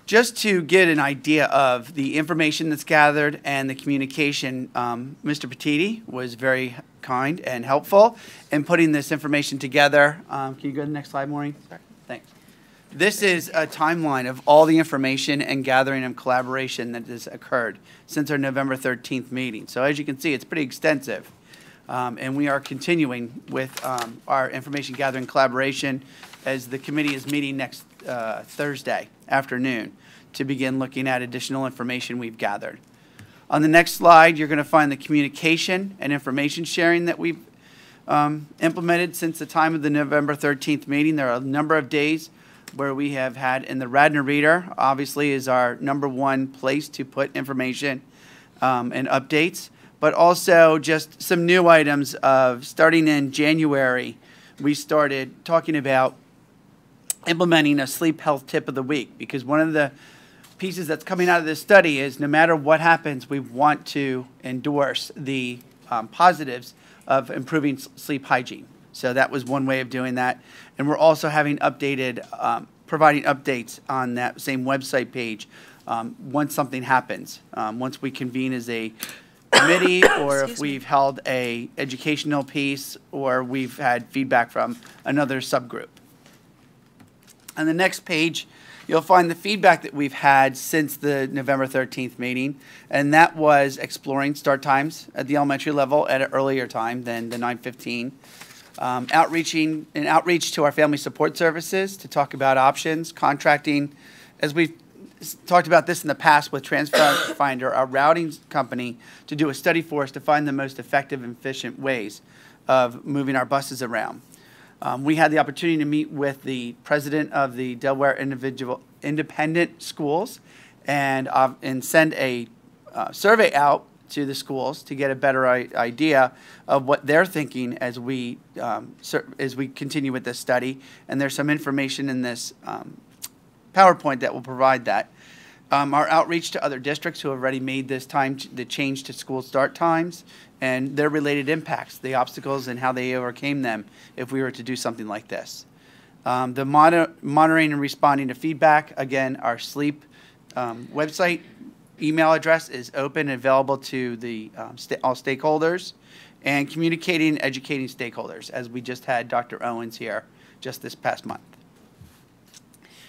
Just to get an idea of the information that's gathered and the communication, Mr. Petiti was very kind and helpful in putting this information together. Can you go to the next slide, Maureen? Thanks. This is a timeline of all the information and gathering and collaboration that has occurred since our November 13th meeting. So as you can see, it's pretty extensive. And we are continuing with our information gathering collaboration as the committee is meeting next Thursday afternoon to begin looking at additional information we've gathered. On the next slide, you're going to find the communication and information sharing that we've implemented since the time of the November 13th meeting. There are a number of days where we have had, in the Radnor Reader, obviously is our #1 place to put information and updates, but also just some new items of starting in January, we started talking about implementing a sleep health tip of the week, because one of the pieces that's coming out of this study is no matter what happens, we want to endorse the positives of improving sleep hygiene. So that was one way of doing that. And we're also having updated, providing updates on that same website page once something happens, once we convene as a committee, or if we've held a educational piece, or we've had feedback from another subgroup. On the next page, you'll find the feedback that we've had since the November 13th meeting, and that was exploring start times at the elementary level at an earlier time than the 9:15. Outreach to our family support services to talk about options, contracting, as we've talked about this in the past with TransFinder, our routing company, to do a study for us to find the most effective and efficient ways of moving our buses around. We had the opportunity to meet with the president of the Delaware Independent Schools and send a survey out to the schools to get a better idea of what they're thinking as we continue with this study. And there's some information in this PowerPoint that will provide that. Our outreach to other districts who have already made this the change to school start times and their related impacts, the obstacles and how they overcame them if we were to do something like this. The monitoring and responding to feedback, again, our sleep website email address is open and available to the all stakeholders, and communicating and educating stakeholders, as we just had Dr. Owens here just this past month.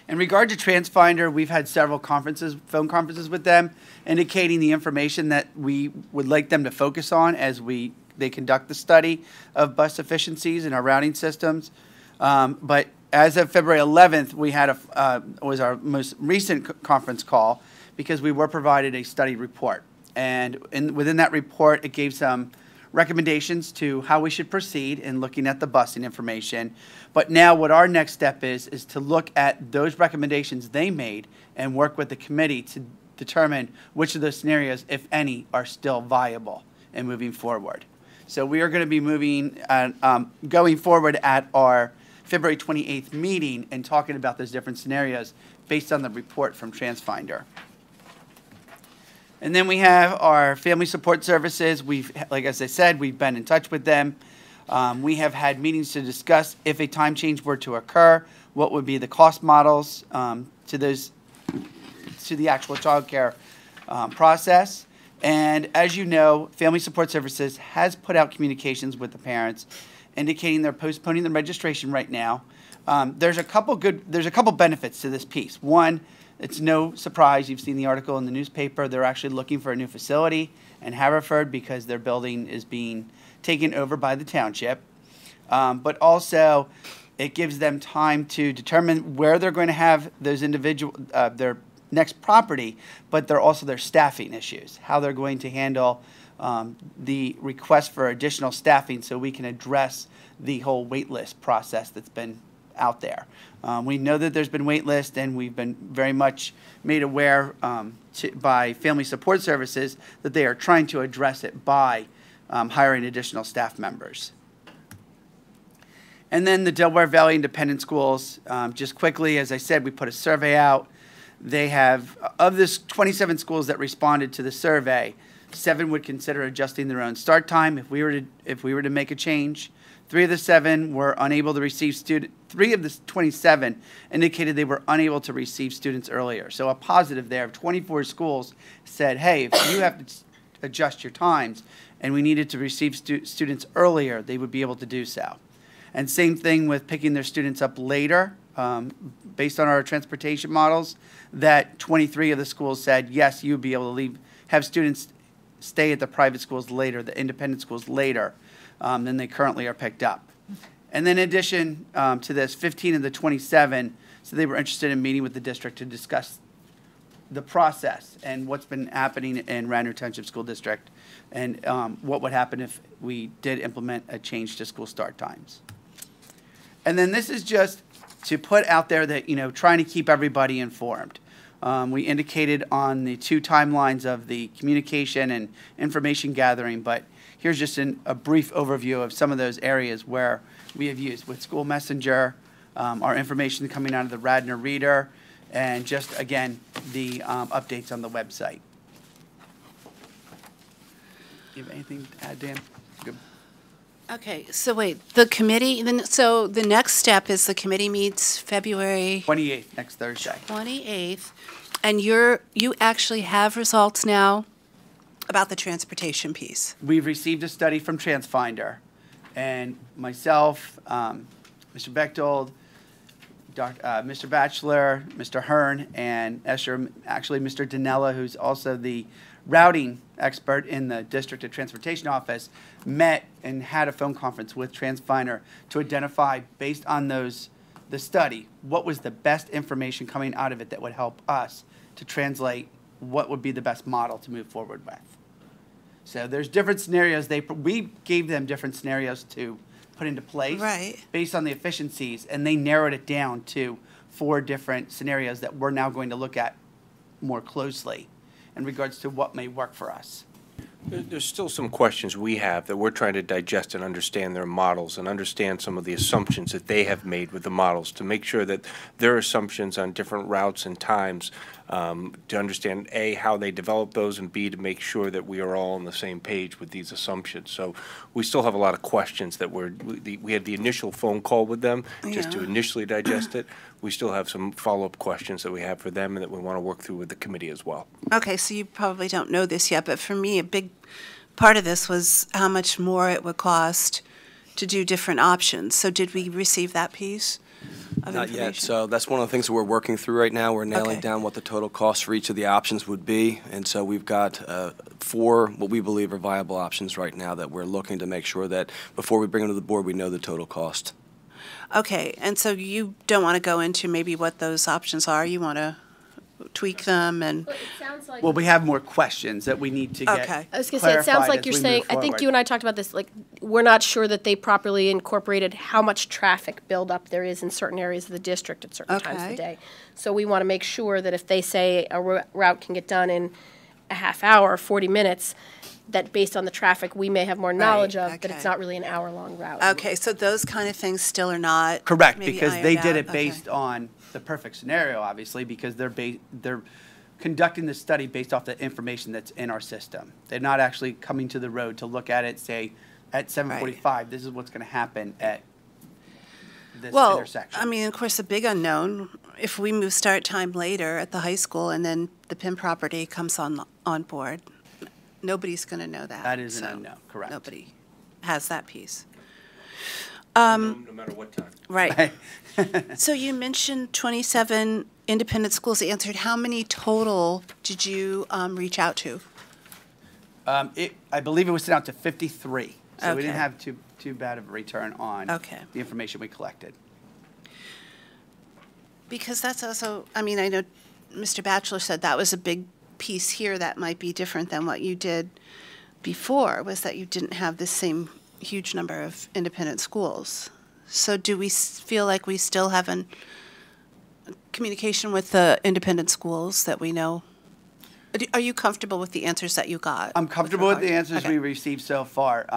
In regard to TransFinder, we've had several phone conferences with them, indicating the information that we would like them to focus on as they conduct the study of bus efficiencies in our routing systems. But as of February 11th, we had was our most recent conference call, because we were provided a study report. And within that report, it gave some recommendations to how we should proceed in looking at the busing information. But now what our next step is to look at those recommendations they made and work with the committee to determine which of those scenarios, if any, are still viable and moving forward. So we are going to be going forward at our February 28th meeting and talking about those different scenarios based on the report from TransFinder. And then we have our family support services. As I said, we've been in touch with them. We have had meetings to discuss if a time change were to occur, what would be the cost models to the actual child care process. And as you know, Family Support Services has put out communications with the parents indicating they're postponing the registration right now. There's a couple benefits to this piece. One, it's no surprise, you've seen the article in the newspaper, they're actually looking for a new facility in Haverford because their building is being taken over by the township. But also, it gives them time to determine where they're going to have those their next property, but they're also their staffing issues, how they're going to handle the request for additional staffing so we can address the whole wait list process that's been out there. We know that there's been wait lists, and we've been very much made aware by Family Support Services that they are trying to address it by hiring additional staff members. And then the Delaware Valley Independent Schools, just quickly, as I said, we put a survey out. They have, of this 27 schools that responded to the survey, 7 would consider adjusting their own start time if we were to make a change. 3 of the 7 were unable to receive 3 of the 27 indicated they were unable to receive students earlier. So a positive there of 24 schools said, hey, if you have to adjust your times and we needed to receive students earlier, they would be able to do so. And same thing with picking their students up later. Based on our transportation models, that 23 of the schools said, yes, you'd be able to have students stay at the private schools later, the independent schools later, than they currently are picked up. And then in addition to this, 15 of the 27 said they were interested in meeting with the district to discuss the process and what's been happening in Radnor Township School District and what would happen if we did implement a change to school start times. And then this is just to put out there that, trying to keep everybody informed. We indicated on the 2 timelines of the communication and information gathering, but here's just a brief overview of some of those areas where we have used with School Messenger, our information coming out of the Radnor Reader, and just, again, the updates on the website. You have anything to add, Dan? Good. Okay, so wait, the committee, so the next step is the committee meets February 28th, next Thursday. 28th, and you actually have results now about the transportation piece. We've received a study from TransFinder, and myself, Mr. Bechtold, Mr. Batchelor, Mr. Hearn, and actually Mr. Danella, who's also the routing expert in the District of Transportation Office, met and had a phone conference with TransFinder to identify, based on the study, what was the best information coming out of it that would help us to translate what would be the best model to move forward with. So there's different scenarios. We gave them different scenarios to put into place based on the efficiencies, and they narrowed it down to 4 different scenarios that we're now going to look at more closely in regards to what may work for us. There's still some questions we have that we're trying to digest and understand their models and understand some of the assumptions that they have made with the models to make sure that their assumptions on different routes and times to understand, A, how they develop those, and B, to make sure that we are all on the same page with these assumptions. So we still have a lot of questions that we had the initial phone call with them just to initially digest it. We still have some follow-up questions that we have for them and that we want to work through with the committee as well. Okay, so you probably don't know this yet, but for me, a big part of this was how much more it would cost to do different options. So did we receive that piece of Not information? yet. So that's one of the things that we're working through right now. We're nailing down what the total cost for each of the options would be. And so we've got 4 what we believe are viable options right now that we're looking to make sure that before we bring them to the board, we know the total cost. Okay, and so you don't want to go into maybe what those options are? You want to tweak them and... Well, it sounds like... Well, we have more questions that we need to get Okay. I was going to say, it sounds clarified like as you're we saying, move I think forward. you and I talked about this, like, we're not sure that they properly incorporated how much traffic buildup there is in certain areas of the district at certain times of Okay. the day. So we want to make sure that if they say a route can get done in a half hour, 40 minutes, that based on the traffic, we may have more knowledge of, that it's okay. not really an hour-long route. Okay, so those kind of things still are not... Correct, maybe because they ironed did out? it based on the perfect scenario, obviously, because they're conducting the study based off the information that's in our system. They're not actually coming to the road to look at it, say, at 7:45, this is what's going to happen at this intersection. I mean, of course, the big unknown, if we move start time later at the high school and then the PIM property comes on board, nobody's going to know that. That is an so unknown, correct. Nobody has that piece. No matter what time. Right. So you mentioned 27 independent schools answered. How many total did you reach out to? I believe it was sent out to 53, so we didn't Okay. have too bad of a return on the information we collected. Because that's also, I mean, I know Mr. Batchelor said that was a big piece here that might be different than what you did before, was that you didn't have the same huge number of independent schools. So do we feel like we still have a communication with the independent schools that we know? Are you comfortable with the answers that you got? I'm comfortable with the answers Okay. we received so far.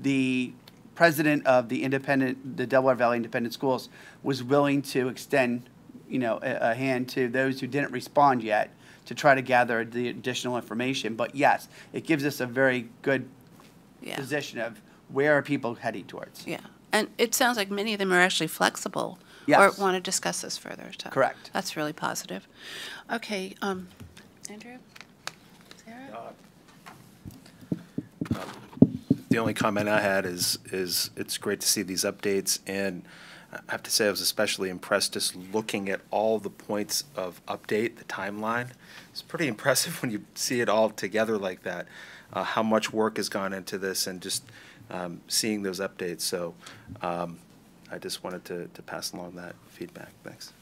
The president of the Delaware Valley Independent Schools was willing to extend, a hand to those who didn't respond yet to try to gather the additional information. But yes, it gives us a very good Yeah. position of where are people heading towards. Yeah. And it sounds like many of them are actually flexible Yes. or want to discuss this further. So Correct. That's really positive. Okay, Andrew? Sarah? The only comment I had is it's great to see these updates, and I have to say I was especially impressed just looking at all the points of update, the timeline. It's pretty impressive when you see it all together like that, how much work has gone into this, and just seeing those updates. So I just wanted to pass along that feedback. Thanks.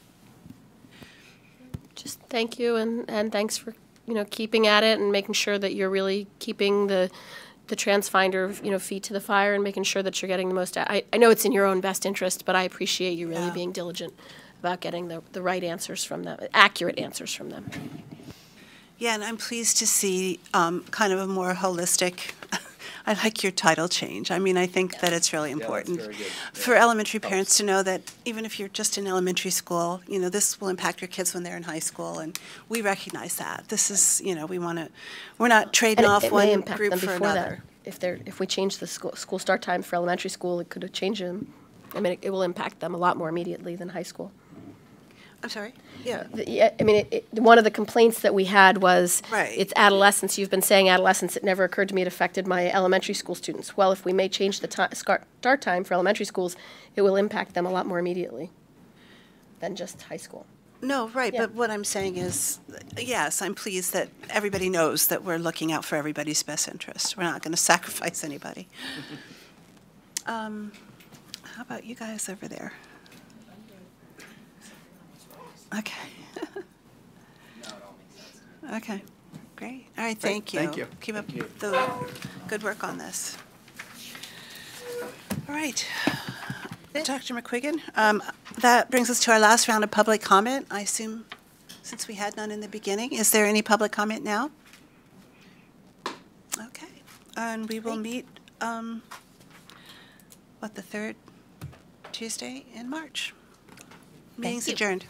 Just thank you, and thanks for, keeping at it and making sure that you're really keeping the TransFinder, feet to the fire and making sure that you're getting the most. I know it's in your own best interest, but I appreciate you really being diligent about getting the right answers from them, accurate answers from them. Yeah, and I'm pleased to see kind of a more holistic, I like your title change. I mean, I think that it's really important for elementary parents to know that even if you're just in elementary school, this will impact your kids when they're in high school, and we recognize that. This is, we're not trading off one group for another. If we change the school start time for elementary school, it could change them. I mean, it will impact them a lot more immediately than high school. I'm sorry? Yeah. I mean, one of the complaints that we had was Right. it's adolescence. You've been saying adolescence. It never occurred to me it affected my elementary school students. Well, if we may change the start time for elementary schools, it will impact them a lot more immediately than just high school. No, right, Yeah. but what I'm saying is, yes, I'm pleased that everybody knows that we're looking out for everybody's best interest. We're not going to sacrifice anybody. How about you guys over there? Okay. Okay, great. All right, thank you. Thank you. Keep up the good work on this. All right. Dr. McQuiggan, that brings us to our last round of public comment. I assume, since we had none in the beginning, is there any public comment now? Okay, and we will meet, the third Tuesday in March. Meeting's adjourned.